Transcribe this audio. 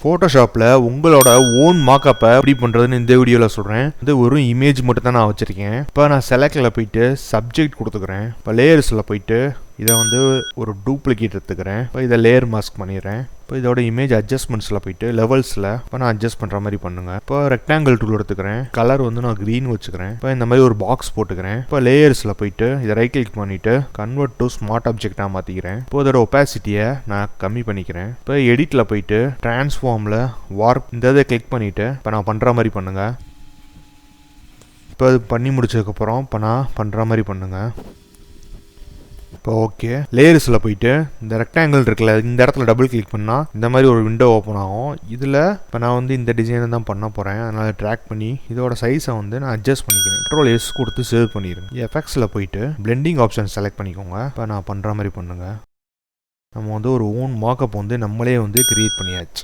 ஃபோட்டோஷாப்பில் உங்களோட ஓன் மாக்கப்பை எப்படி பண்ணுறதுன்னு இந்த வீடியோவில் சொல்கிறேன். ஒரு இமேஜ் மட்டும் தான் நான் வச்சுருக்கேன். இப்போ நான் செலக்டில் போயிட்டு சப்ஜெக்ட் கொடுத்துக்கிறேன். இப்போ லேயர்ஸில் போயிட்டு இதை ஒரு டூப்ளிகேட் எடுத்துக்கிறேன். இப்போ இதை லேயர் மாஸ்க் பண்ணிடுறேன். இப்போ இதோட இமேஜ் அட்ஜஸ்ட்மெண்ட்ஸில் போயிட்டு லெவல்ஸில் இப்போ நான் அட்ஜஸ்ட் பண்ணுற மாதிரி பண்ணுங்க. இப்போ ரெக்டாங்கிள் டூல் எடுத்துக்கிறேன். கலர் நான் க்ரீன் வச்சுக்கிறேன். இப்போ இந்த மாதிரி ஒரு பாக்ஸ் போட்டுக்கிறேன். இப்போ லேயர்ஸில் போயிட்டு இதை ரைட் கிளிக் பண்ணிவிட்டு கன்வெர்ட் டு ஸ்மார்ட் ஆப்ஜெக்டாக மாற்றிக்கிறேன். இப்போ இதோட ஒப்பாசிட்டியை நான் கம்மி பண்ணிக்கிறேன். இப்போ எடிட்டில் போயிட்டு ட்ரான்ஸ்ஃபார்மில் வார்ப் இந்த இதை கிளிக் பண்ணிவிட்டு இப்போ நான் பண்ணுற மாதிரி பண்ணுங்கள். இப்போ அது பண்ணி முடிச்சதுக்கப்புறம் இப்போ நான் பண்ணுற மாதிரி பண்ணுங்கள். இப்போ ஓகே, லேயர்ஸில் போயிட்டு இந்த ரெக்டாங்கிள் இருக்குல்ல, இந்த இடத்துல டபுள் கிளிக் பண்ணால் இந்த மாதிரி ஒரு விண்டோ ஓப்பன் ஆகும். இதில் இப்போ நான் இந்த டிசைனை தான் பண்ண போகிறேன். அதனால் ட்ராக் பண்ணி இதோட சைஸை நான் அட்ஜஸ்ட் பண்ணிக்கிறேன். கண்ட்ரோல் எஸ் கொடுத்து சேவ் பண்ணிடுங்க. எஃபெக்ட்ஸில் போயிட்டு பிளெண்டிங் ஆப்ஷன் செலக்ட் பண்ணிக்கோங்க. இப்போ நான் பண்ணுற மாதிரி பண்ணுங்கள். நம்ம ஒரு ஓன் மாக்கப் நம்மளே கிரியேட் பண்ணியாச்சு.